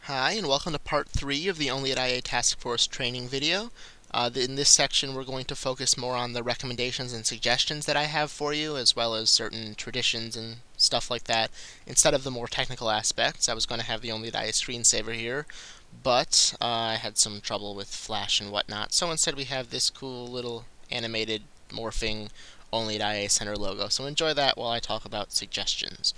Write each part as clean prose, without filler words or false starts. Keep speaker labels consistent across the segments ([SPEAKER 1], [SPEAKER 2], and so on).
[SPEAKER 1] Hi, and welcome to part 3 of the OAIA Task Force training video. In this section, we're going to focus more on the recommendations and suggestions that I have for you, as well as certain traditions and stuff like that. Instead of the more technical aspects, I was going to have the OAIA screensaver here, but I had some trouble with Flash and whatnot, so instead we have this cool little animated morphing OAIA Center logo. So enjoy that while I talk about suggestions.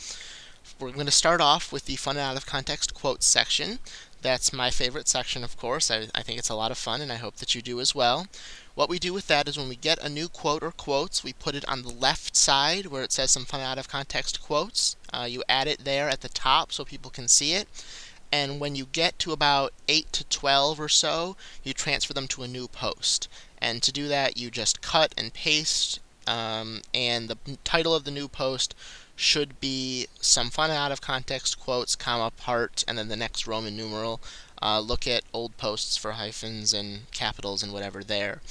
[SPEAKER 1] We're going to start off with the fun and out of context quotes section. That's my favorite section, of course. I think it's a lot of fun, and I hope that you do as well. What we do with that is when we get a new quote or quotes, we put it on the left side where it says some fun out of context quotes. You add it there at the top so people can see it. And when you get to about 8 to 12 or so, you transfer them to a new post. And to do that, you just cut and paste, and the title of the new post should be some fun out of context quotes, comma, part, and then the next Roman numeral. Look at old posts for hyphens and capitals and whatever there.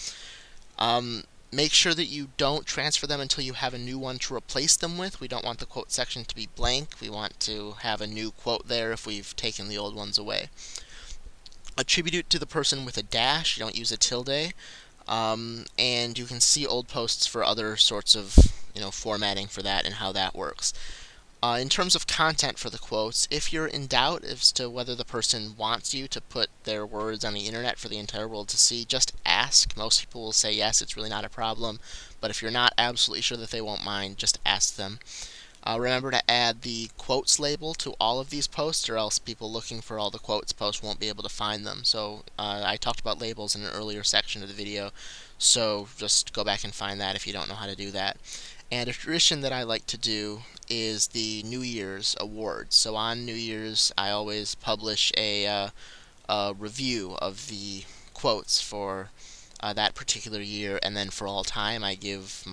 [SPEAKER 1] Make sure that you don't transfer them until you have a new one to replace them with. We don't want the quote section to be blank. We want to have a new quote there if we've taken the old ones away. Attribute it to the person with a dash. You don't use a tilde. And you can see old posts for other sorts of formatting for that and how that works. In terms of content for the quotes, if you're in doubt as to whether the person wants you to put their words on the internet for the entire world to see, just ask. Most people will say yes, it's really not a problem. But if you're not absolutely sure that they won't mind, just ask them. Remember to add the quotes label to all of these posts, or else people looking for all the quotes posts won't be able to find them. So I talked about labels in an earlier section of the video, so just go back and find that if you don't know how to do that. And a tradition that I like to do is the New Year's awards. So on New Year's, I always publish a review of the quotes for that particular year, and then for all time, I give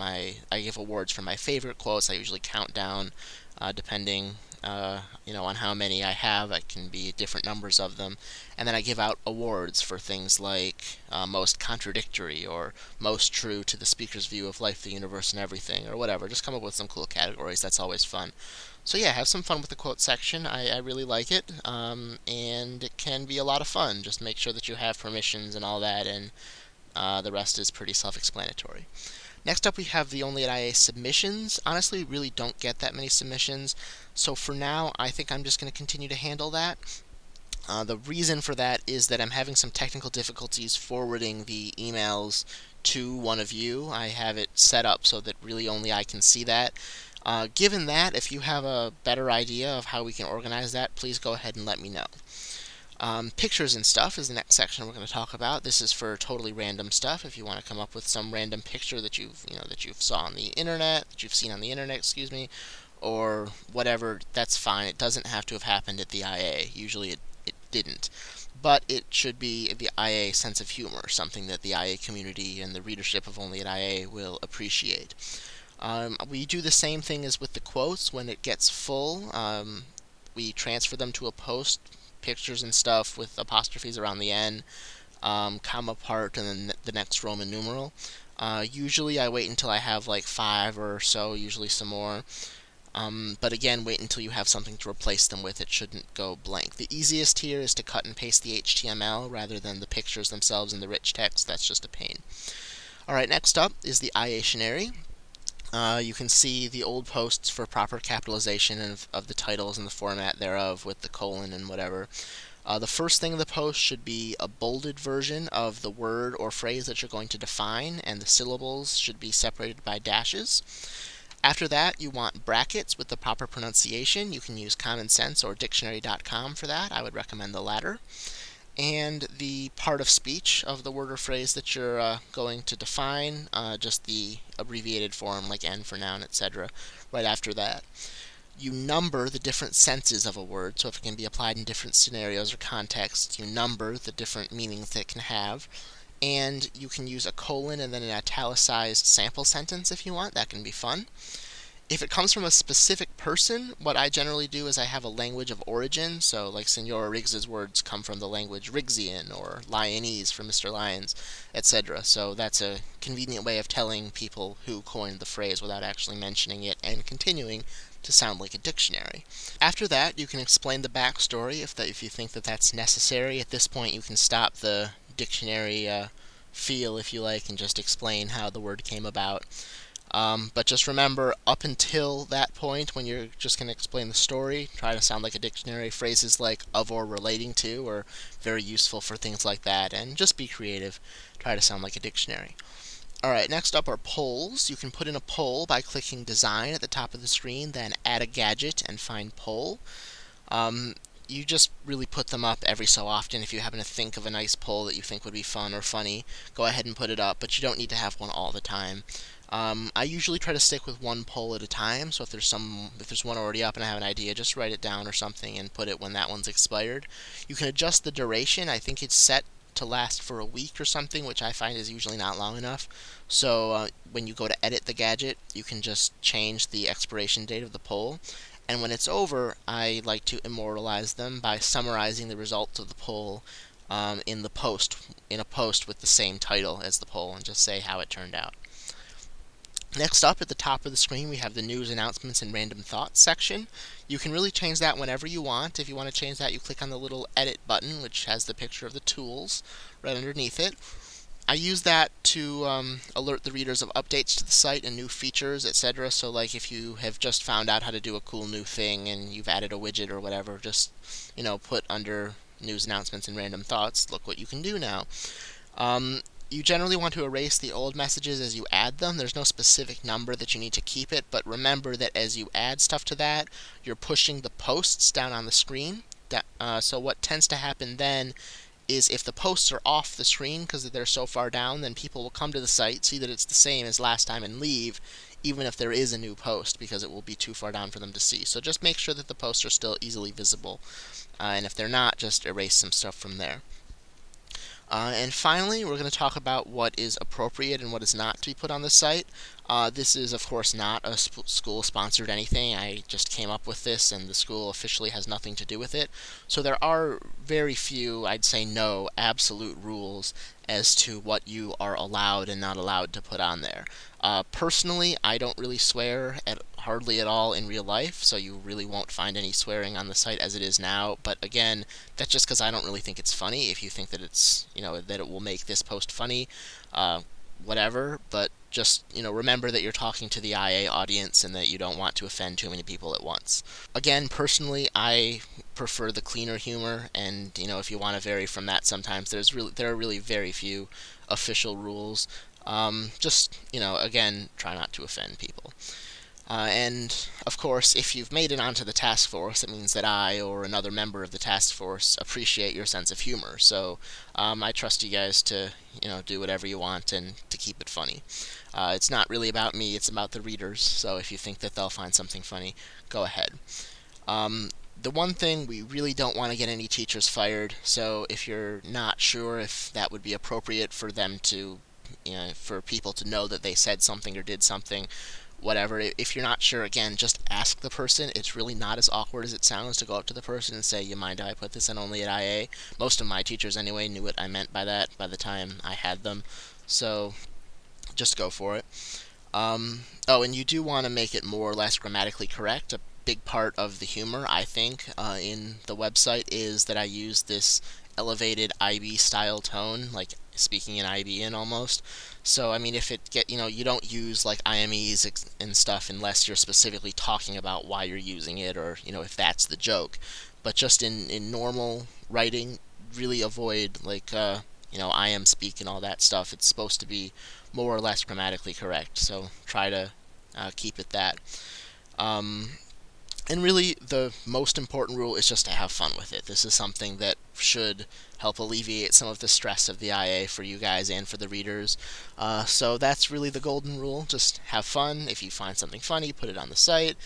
[SPEAKER 1] awards for my favorite quotes. I usually count down, depending on how many I have. It can be different numbers of them, and then I give out awards for things like most contradictory or most true to the speaker's view of life, the universe, and everything, or whatever. Just come up with some cool categories. That's always fun. So yeah, have some fun with the quote section. I really like it, and it can be a lot of fun. Just make sure that you have permissions and all that, and the rest is pretty self-explanatory. Next up, we have the OAIA submissions. Honestly, we really don't get that many submissions, so for now, I think I'm just going to continue to handle that. The reason for that is that I'm having some technical difficulties forwarding the emails to one of you. I have it set up so that really only I can see that. Given that, if you have a better idea of how we can organize that, please go ahead and let me know. Pictures and stuff is the next section we're going to talk about. This is for totally random stuff. If you want to come up with some random picture that you've saw on the internet, that you've seen on the internet, excuse me, or whatever, that's fine. It doesn't have to have happened at the IA. Usually it didn't. But it should be the IA sense of humor, something that the IA community and the readership of Only at IA will appreciate. We do the same thing as with the quotes. When it gets full, we transfer them to a post, pictures and stuff with apostrophes around the N, comma, part, and then the next Roman numeral. Usually I wait until I have like 5 or so, usually some more. But again, wait until you have something to replace them with. It shouldn't go blank. The easiest here is to cut and paste the HTML rather than the pictures themselves in the rich text. That's just a pain. Alright, next up is the IAtionary. You can see the old posts for proper capitalization of the titles and the format thereof with the colon and whatever. The first thing in the post should be a bolded version of the word or phrase that you're going to define, and the syllables should be separated by dashes. After that, you want brackets with the proper pronunciation. You can use Common Sense or Dictionary.com for that. I would recommend the latter. And the part of speech of the word or phrase that you're going to define, just the abbreviated form like N for noun, etc. right after that. You number the different senses of a word, so if it can be applied in different scenarios or contexts, you number the different meanings that it can have. And you can use a colon and then an italicized sample sentence if you want. That can be fun. If it comes from a specific person, what I generally do is I have a language of origin, so like Senora Riggs's words come from the language Riggsian, or Lyonese from Mr. Lyons, etc. So that's a convenient way of telling people who coined the phrase without actually mentioning it and continuing to sound like a dictionary. After that, you can explain the backstory if you think that that's necessary. At this point, you can stop the dictionary feel, if you like, and just explain how the word came about. But just remember, up until that point, when you're just going to explain the story, try to sound like a dictionary. Phrases like of or relating to are very useful for things like that, and just be creative. Try to sound like a dictionary. Alright, next up are polls. You can put in a poll by clicking Design at the top of the screen, then Add a Gadget and find Poll. You just really put them up every so often. If you happen to think of a nice poll that you think would be fun or funny, go ahead and put it up, but you don't need to have one all the time. I usually try to stick with one poll at a time, so if there's one already up and I have an idea, just write it down or something and put it when that one's expired. You can adjust the duration. I think it's set to last for a week or something, which I find is usually not long enough. So when you go to edit the gadget, you can just change the expiration date of the poll. And when it's over, I like to immortalize them by summarizing the results of the poll in a post with the same title as the poll, and just say how it turned out. Next up, at the top of the screen, we have the News, Announcements, and Random Thoughts section. You can really change that whenever you want. If you want to change that, you click on the little Edit button, which has the picture of the tools right underneath it. I use that to alert the readers of updates to the site and new features, etc. So like if you have just found out how to do a cool new thing and you've added a widget or whatever, just put under News, Announcements, and Random Thoughts, look what you can do now. You generally want to erase the old messages as you add them. There's no specific number that you need to keep it, but remember that as you add stuff to that, you're pushing the posts down on the screen. So what tends to happen then is if the posts are off the screen because they're so far down, then people will come to the site, see that it's the same as last time, and leave, even if there is a new post, because it will be too far down for them to see. So just make sure that the posts are still easily visible, and if they're not, just erase some stuff from there. And finally, we're going to talk about what is appropriate and what is not to be put on the site. This is, of course, not a school-sponsored anything. I just came up with this, and the school officially has nothing to do with it. So there are very few, I'd say no, absolute rules as to what you are allowed and not allowed to put on there. Personally, I don't really swear hardly at all in real life, so you really won't find any swearing on the site as it is now. But again, that's just because I don't really think it's funny. If you think that it's, that it will make this post funny, whatever. But just, remember that you're talking to the IA audience and that you don't want to offend too many people at once. Again, personally, I prefer the cleaner humor, and if you want to vary from that, sometimes there are really very few official rules. Just again, try not to offend people. And of course, if you've made it onto the task force, it means that I or another member of the task force appreciate your sense of humor. So I trust you guys to do whatever you want and to keep it funny. It's not really about me; it's about the readers. So if you think that they'll find something funny, go ahead. The one thing, we really don't want to get any teachers fired. So if you're not sure if that would be appropriate for them to, for people to know that they said something or did something, whatever. If you're not sure, again, just ask the person. It's really not as awkward as it sounds to go up to the person and say, you mind if I put this in only at IA? Most of my teachers, anyway, knew what I meant by that by the time I had them. So just go for it. Oh, and you do want to make it more or less grammatically correct. A big part of the humor, I think, in the website is that I use this elevated IB style tone, like speaking in IBN almost. So I mean, if you don't use like IMEs and stuff unless you're specifically talking about why you're using it, or if that's the joke. But just in normal writing, really avoid like I am speak and all that stuff. It's supposed to be more or less grammatically correct, so try to keep it that. And really, the most important rule is just to have fun with it. This is something that should help alleviate some of the stress of the IA for you guys and for the readers. So that's really the golden rule. Just have fun. If you find something funny, put it on the site.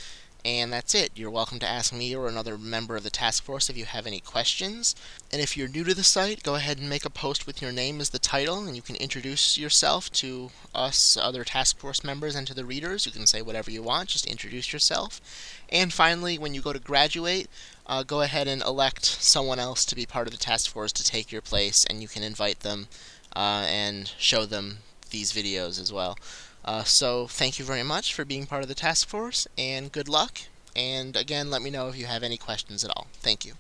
[SPEAKER 1] And that's it. You're welcome to ask me or another member of the task force if you have any questions. And if you're new to the site, go ahead and make a post with your name as the title, and you can introduce yourself to us, other task force members, and to the readers. You can say whatever you want, just introduce yourself. And finally, when you go to graduate, go ahead and elect someone else to be part of the task force to take your place, and you can invite them and show them these videos as well. So thank you very much for being part of the task force, and good luck, And again, let me know if you have any questions at all. Thank you.